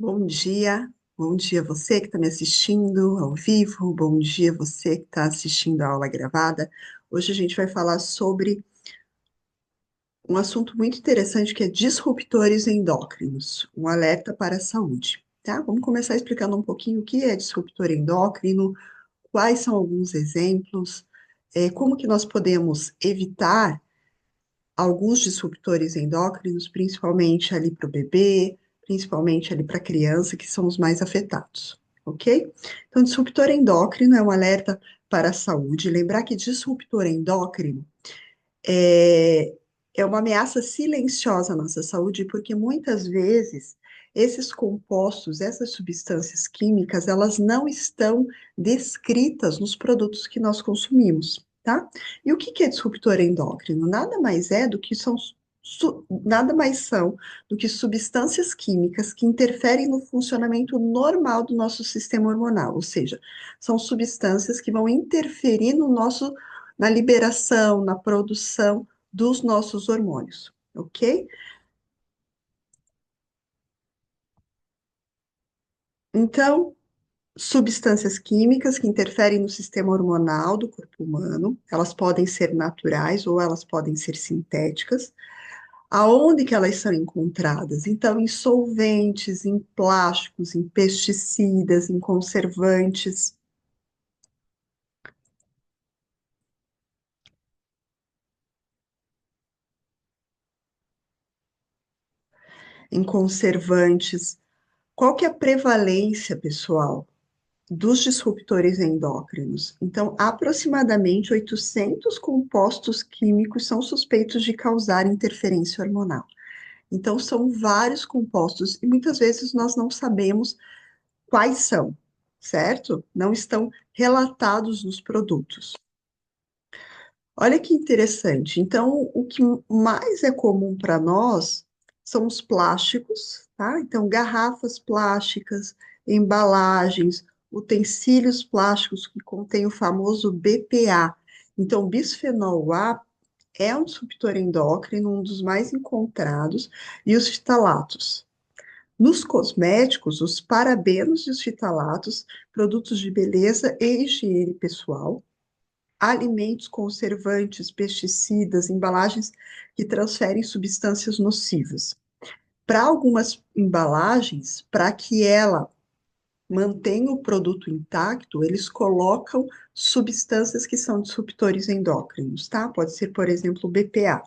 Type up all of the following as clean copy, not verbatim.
Bom dia você que está me assistindo ao vivo, bom dia você que está assistindo a aula gravada. Hoje a gente vai falar sobre um assunto muito interessante que é disruptores endócrinos, um alerta para a saúde, tá? Vamos começar explicando um pouquinho o que é disruptor endócrino, quais são alguns exemplos, como que nós podemos evitar alguns disruptores endócrinos, principalmente ali para o bebê, principalmente ali para a criança, que são os mais afetados, ok? Então, disruptor endócrino é um alerta para a saúde. Lembrar que disruptor endócrino é, é uma ameaça silenciosa à nossa saúde, porque muitas vezes esses compostos, essas substâncias químicas, elas não estão descritas nos produtos que nós consumimos, tá? E o que que é disruptor endócrino? Nada mais são do que substâncias químicas que interferem no funcionamento normal do nosso sistema hormonal, ou seja, são substâncias que vão interferir no nosso na liberação, na produção dos nossos hormônios, ok? Então, substâncias químicas que interferem no sistema hormonal do corpo humano, elas podem ser naturais ou elas podem ser sintéticas. Aonde que elas são encontradas? Então, em solventes, em plásticos, em pesticidas, em conservantes, em conservantes. Qual que é a prevalência, pessoal, dos disruptores endócrinos? Então, aproximadamente 800 compostos químicos são suspeitos de causar interferência hormonal. Então, são vários compostos e muitas vezes nós não sabemos quais são, certo? Não estão relatados nos produtos. Olha que interessante. Então, o que mais é comum para nós são os plásticos, tá? Então, garrafas plásticas, embalagens, utensílios plásticos que contêm o famoso BPA. Então, bisfenol A é um disruptor endócrino, um dos mais encontrados, e os fitalatos. Nos cosméticos, os parabenos e os fitalatos, produtos de beleza e higiene pessoal, alimentos, conservantes, pesticidas, embalagens que transferem substâncias nocivas. Para algumas embalagens, para que ela mantenha o produto intacto, eles colocam substâncias que são disruptores endócrinos, tá? Pode ser, por exemplo, o BPA.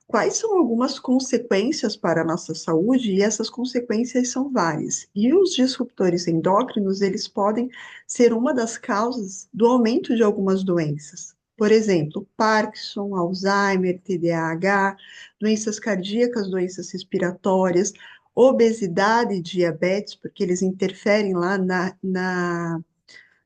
Quais são algumas consequências para a nossa saúde? E essas consequências são várias. E os disruptores endócrinos, eles podem ser uma das causas do aumento de algumas doenças. Por exemplo, Parkinson, Alzheimer, TDAH, doenças cardíacas, doenças respiratórias, obesidade e diabetes, porque eles interferem lá na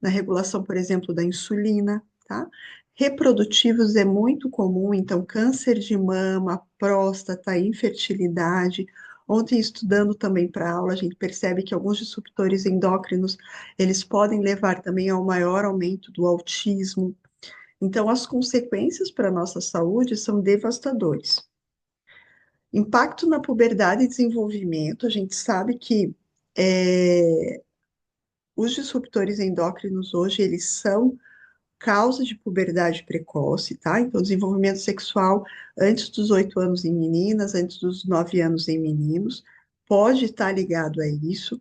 regulação, por exemplo, da insulina, tá? Reprodutivos é muito comum, então, câncer de mama, próstata, infertilidade. Ontem, estudando também para aula, a gente percebe que alguns disruptores endócrinos, eles podem levar também ao maior aumento do autismo. Então, as consequências para a nossa saúde são devastadores. Impacto na puberdade e desenvolvimento, a gente sabe que os disruptores endócrinos hoje, eles são causa de puberdade precoce, tá? Então, desenvolvimento sexual antes dos 8 anos em meninas, antes dos 9 anos em meninos, pode estar ligado a isso.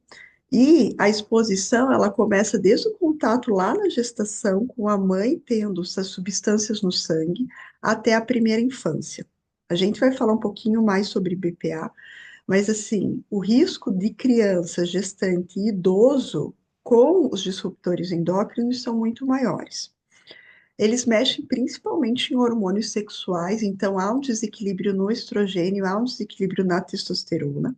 E a exposição, ela começa desde o contato lá na gestação, com a mãe tendo essas substâncias no sangue, até a primeira infância. A gente vai falar um pouquinho mais sobre BPA, mas assim, o risco de criança, gestante e idoso com os disruptores endócrinos são muito maiores. Eles mexem principalmente em hormônios sexuais, então há um desequilíbrio no estrogênio, há um desequilíbrio na testosterona.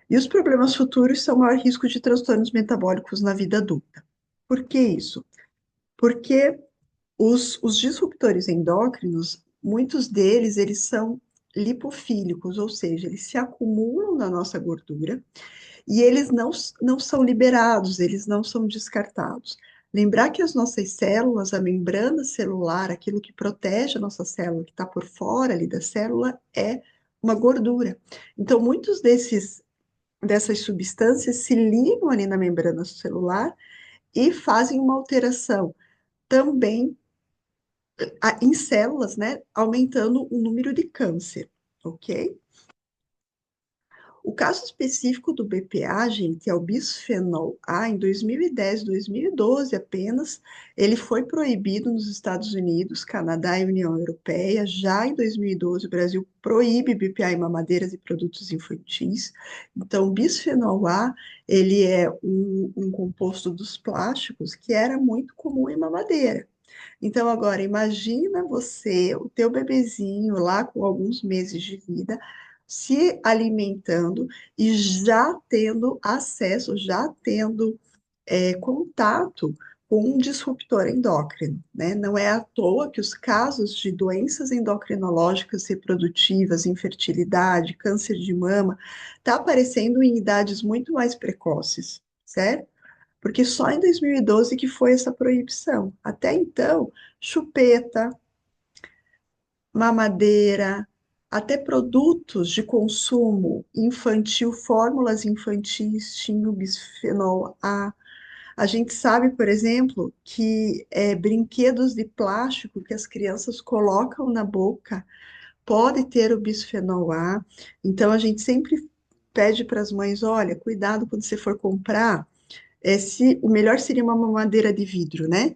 E os problemas futuros são maior risco de transtornos metabólicos na vida adulta. Por que isso? Porque os disruptores endócrinos, muitos deles, eles são lipofílicos, ou seja, eles se acumulam na nossa gordura e eles não são liberados, eles não são descartados. Lembrar que as nossas células, a membrana celular, aquilo que protege a nossa célula, que está por fora ali da célula, é uma gordura. Então, muitos desses dessas substâncias se ligam ali na membrana celular e fazem uma alteração também em células, né, aumentando o número de câncer, ok? O caso específico do BPA, gente, é o bisfenol A. Em 2010, 2012 apenas, ele foi proibido nos Estados Unidos, Canadá e União Europeia. Já em 2012, o Brasil proíbe BPA em mamadeiras e produtos infantis. Então, o bisfenol A, ele é um composto dos plásticos que era muito comum em mamadeira. Então, agora, imagina você, o teu bebezinho lá com alguns meses de vida, se alimentando e já tendo acesso, já tendo contato com um disruptor endócrino, né? Não é à toa que os casos de doenças endocrinológicas reprodutivas, infertilidade, câncer de mama, tá aparecendo em idades muito mais precoces, certo? Porque só em 2012 que foi essa proibição. Até então, chupeta, mamadeira, até produtos de consumo infantil, fórmulas infantis, tinham bisfenol A. A gente sabe, por exemplo, que brinquedos de plástico que as crianças colocam na boca pode ter o bisfenol A. Então, a gente sempre pede para as mães, olha, cuidado quando você for comprar, o melhor seria uma mamadeira de vidro, né?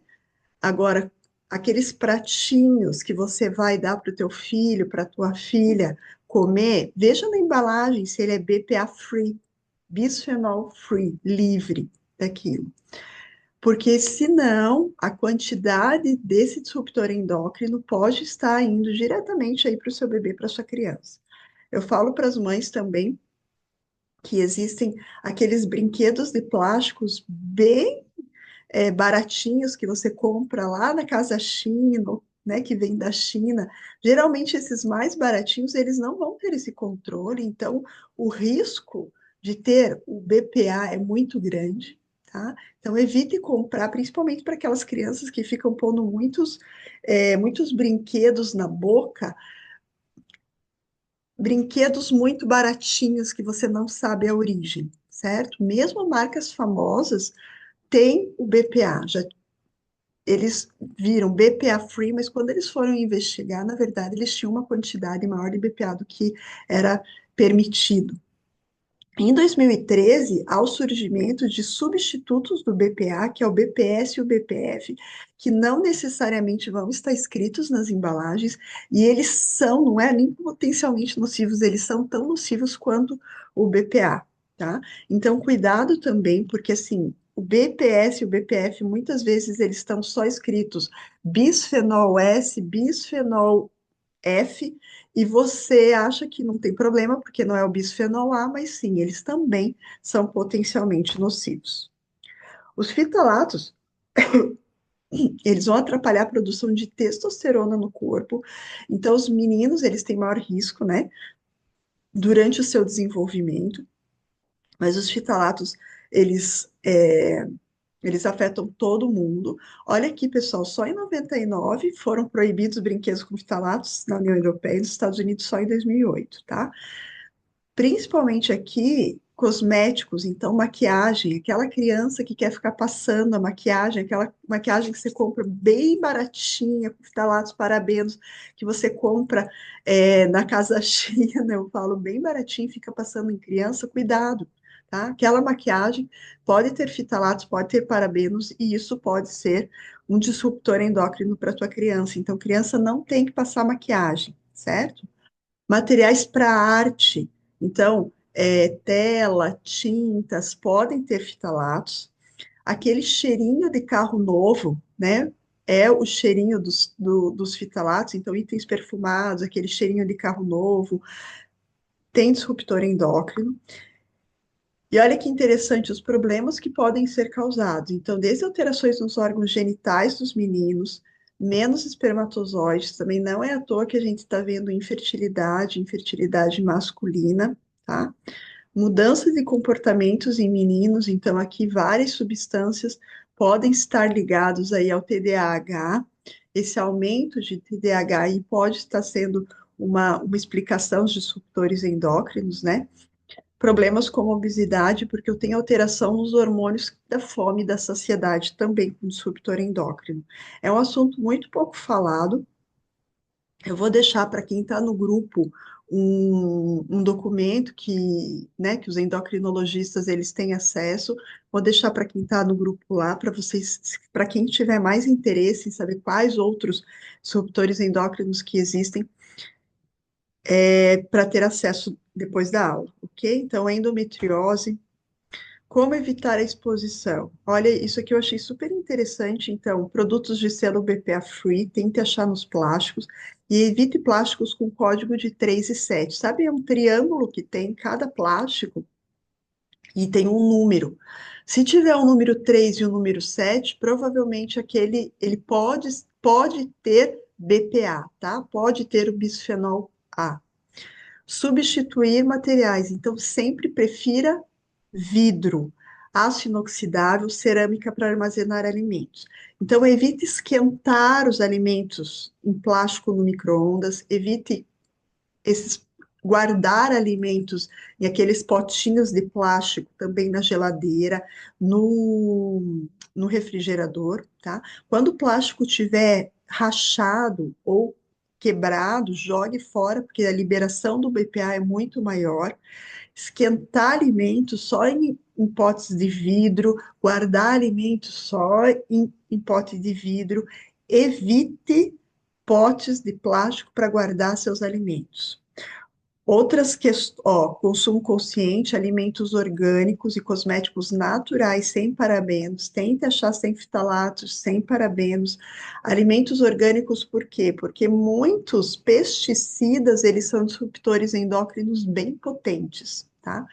Agora, aqueles pratinhos que você vai dar para o teu filho, para a tua filha comer, veja na embalagem se ele é BPA free, bisphenol free, livre daquilo. Porque senão a quantidade desse disruptor endócrino pode estar indo diretamente aí para o seu bebê, para sua criança. Eu falo para as mães também que existem aqueles brinquedos de plásticos bem baratinhos que você compra lá na Casa China, né, que vem da China. Geralmente esses mais baratinhos, eles não vão ter esse controle, então o risco de ter o BPA é muito grande, tá? Então evite comprar, principalmente para aquelas crianças que ficam pondo muitos brinquedos na boca, brinquedos muito baratinhos que você não sabe a origem, certo? Mesmo marcas famosas têm o BPA, já eles viram BPA free, mas quando eles foram investigar, na verdade, eles tinham uma quantidade maior de BPA do que era permitido. Em 2013, há o surgimento de substitutos do BPA, que é o BPS e o BPF, que não necessariamente vão estar escritos nas embalagens, e eles são, não é nem potencialmente nocivos, eles são tão nocivos quanto o BPA, tá? Então, cuidado também, porque assim, o BPS e o BPF, muitas vezes eles estão só escritos bisfenol S, bisfenol F, e você acha que não tem problema, porque não é o bisfenol A, mas sim, eles também são potencialmente nocivos. Os fitalatos, eles vão atrapalhar a produção de testosterona no corpo, então os meninos, eles têm maior risco, né, durante o seu desenvolvimento, mas os fitalatos, eles, é, eles afetam todo mundo. Olha aqui, pessoal, só em 99 foram proibidos brinquedos com fitalatos na União Europeia e nos Estados Unidos só em 2008, tá? Principalmente aqui, cosméticos, então maquiagem, aquela criança que quer ficar passando a maquiagem, aquela maquiagem que você compra bem baratinha, com fitalatos, parabenos, que você compra na Casa China, eu falo bem baratinho, fica passando em criança, cuidado, tá? Aquela maquiagem pode ter fitalatos, pode ter parabenos, e isso pode ser um disruptor endócrino para tua criança. Então, criança não tem que passar maquiagem, certo? Materiais para arte, então, tela, tintas, podem ter fitalatos. Aquele cheirinho de carro novo, né? É o cheirinho dos fitalatos, então, itens perfumados, aquele cheirinho de carro novo, tem disruptor endócrino. E olha que interessante os problemas que podem ser causados. Então, desde alterações nos órgãos genitais dos meninos, menos espermatozoides, também não é à toa que a gente está vendo infertilidade, infertilidade masculina, tá? Mudanças de comportamentos em meninos, então aqui várias substâncias podem estar ligados aí ao TDAH. Esse aumento de TDAH aí pode estar sendo uma explicação dos disruptores endócrinos, né? Problemas como obesidade, porque eu tenho alteração nos hormônios da fome e da saciedade, também com disruptor endócrino. É um assunto muito pouco falado. Eu vou deixar para quem está no grupo um documento que os endocrinologistas eles têm acesso. Vou deixar para quem está no grupo lá, para vocês, para quem tiver mais interesse em saber quais outros disruptores endócrinos que existem, para ter acesso depois da aula, ok? Então, endometriose, como evitar a exposição? Olha, isso aqui eu achei super interessante. Então, produtos de selo BPA Free, tente achar nos plásticos e evite plásticos com código de 3 e 7. Sabe, é um triângulo que tem em cada plástico e tem um número. Se tiver o número 3 e o número 7, provavelmente aquele ele pode ter BPA, tá? Pode ter o bisfenol A. Substituir materiais, então sempre prefira vidro, aço inoxidável, cerâmica para armazenar alimentos. Então, evite esquentar os alimentos em plástico no micro-ondas, evite esses guardar alimentos em aqueles potinhos de plástico também na geladeira, no refrigerador, tá? Quando o plástico tiver rachado ou quebrado, jogue fora, porque a liberação do BPA é muito maior. Esquentar alimentos só em potes de vidro, guardar alimentos só em pote de vidro. Evite potes de plástico para guardar seus alimentos. Outras questões, consumo consciente, alimentos orgânicos e cosméticos naturais sem parabenos. Tente achar sem fitalatos, sem parabenos. Alimentos orgânicos, por quê? Porque muitos pesticidas, eles são disruptores endócrinos bem potentes, tá?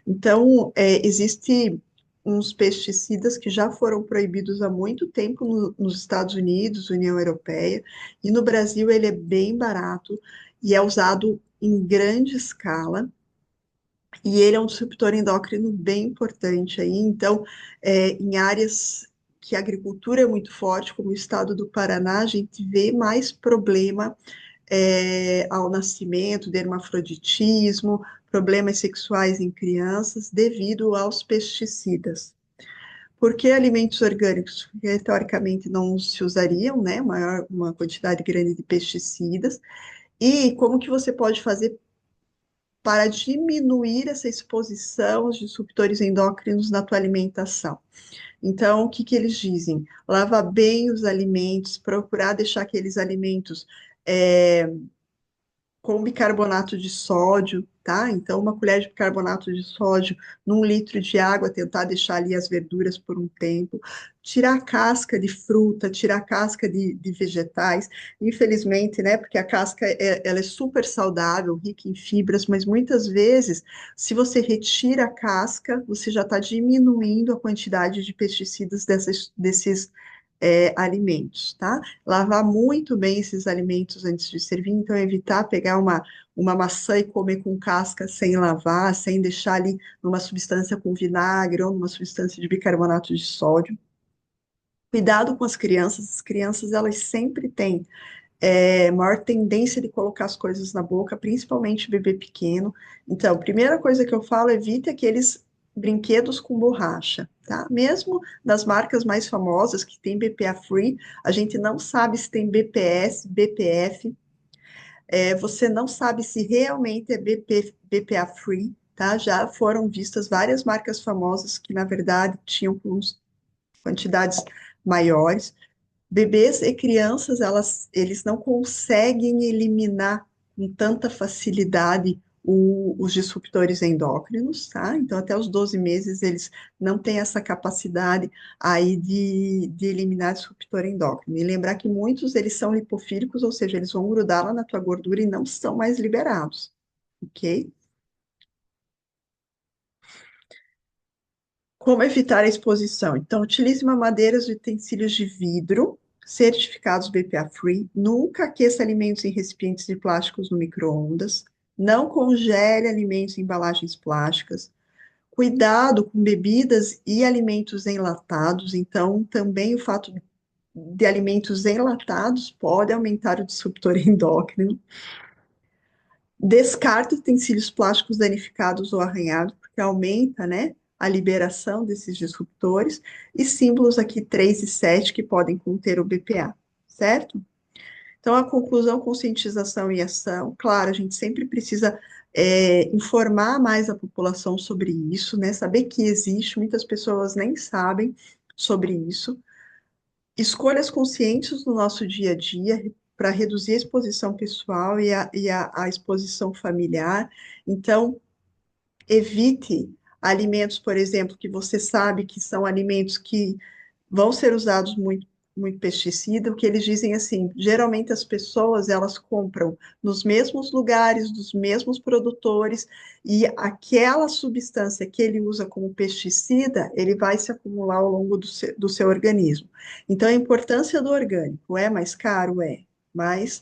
Então, existe uns pesticidas que já foram proibidos há muito tempo nos Estados Unidos, União Europeia, e no Brasil ele é bem barato e é usado em grande escala, e ele é um disruptor endócrino bem importante aí, então, em áreas que a agricultura é muito forte, como o estado do Paraná, a gente vê mais problema ao nascimento, de hermafroditismo, problemas sexuais em crianças devido aos pesticidas. Por que alimentos orgânicos? Porque, teoricamente, não se usariam, né, uma quantidade grande de pesticidas. E como que você pode fazer para diminuir essa exposição aos disruptores endócrinos na tua alimentação? Então, o que que eles dizem? Lavar bem os alimentos, procurar deixar aqueles alimentos é, com bicarbonato de sódio, tá? Então, uma colher de bicarbonato de sódio num litro de água, tentar deixar ali as verduras por um tempo, tirar a casca de fruta, tirar a casca de vegetais, infelizmente, né? Porque a casca ela é super saudável, rica em fibras, mas muitas vezes, se você retira a casca, você já está diminuindo a quantidade de pesticidas desses alimentos, tá? Lavar muito bem esses alimentos antes de servir, então evitar pegar uma maçã e comer com casca sem lavar, sem deixar ali numa substância com vinagre ou numa substância de bicarbonato de sódio. Cuidado com as crianças elas sempre têm maior tendência de colocar as coisas na boca, principalmente bebê pequeno. Então, primeira coisa que eu falo, evite aqueles brinquedos com borracha, tá? Mesmo das marcas mais famosas, que tem BPA Free, a gente não sabe se tem BPS, BPF, você não sabe se realmente é BPA Free, tá? Já foram vistas várias marcas famosas que, na verdade, tinham quantidades maiores. Bebês e crianças, eles não conseguem eliminar com tanta facilidade os disruptores endócrinos, tá? Então, até os 12 meses, eles não têm essa capacidade aí de eliminar disruptor endócrino. E lembrar que muitos, eles são lipofílicos, ou seja, eles vão grudar lá na tua gordura e não são mais liberados, ok? Como evitar a exposição? Então, utilize mamadeiras e utensílios de vidro, certificados BPA-free. Nunca aqueça alimentos em recipientes de plásticos no micro-ondas. Não congele alimentos em embalagens plásticas. Cuidado com bebidas e alimentos enlatados. Então, também o fato de alimentos enlatados pode aumentar o disruptor endócrino. Descarte utensílios plásticos danificados ou arranhados, que aumenta, né, a liberação desses disruptores, e símbolos aqui 3 e 7 que podem conter o BPA, certo? Então, a conclusão, conscientização e ação, claro, a gente sempre precisa informar mais a população sobre isso, né? Saber que existe, muitas pessoas nem sabem sobre isso. Escolhas conscientes no nosso dia a dia para reduzir a exposição pessoal e a exposição familiar. Então, evite alimentos, por exemplo, que você sabe que são alimentos que vão ser usados muito pesticida. O que eles dizem assim, geralmente as pessoas elas compram nos mesmos lugares, dos mesmos produtores, e aquela substância que ele usa como pesticida, ele vai se acumular ao longo do seu organismo. Então, a importância do orgânico é mais caro? É, mas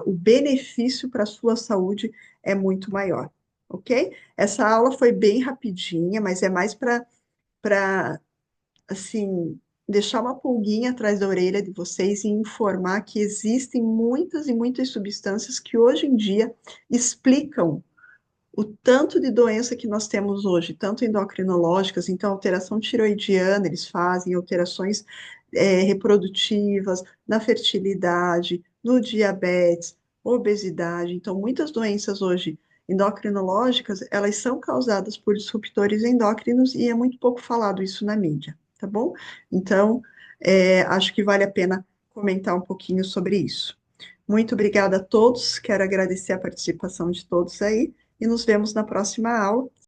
o benefício para a sua saúde é muito maior, ok? Essa aula foi bem rapidinha, mas é mais para assim, deixar uma pulguinha atrás da orelha de vocês e informar que existem muitas e muitas substâncias que hoje em dia explicam o tanto de doença que nós temos hoje, tanto endocrinológicas, então alteração tiroidiana, eles fazem alterações reprodutivas, na fertilidade, no diabetes, obesidade, então muitas doenças hoje endocrinológicas, elas são causadas por disruptores endócrinos e é muito pouco falado isso na mídia, tá bom? Então, acho que vale a pena comentar um pouquinho sobre isso. Muito obrigada a todos, quero agradecer a participação de todos aí, e nos vemos na próxima aula.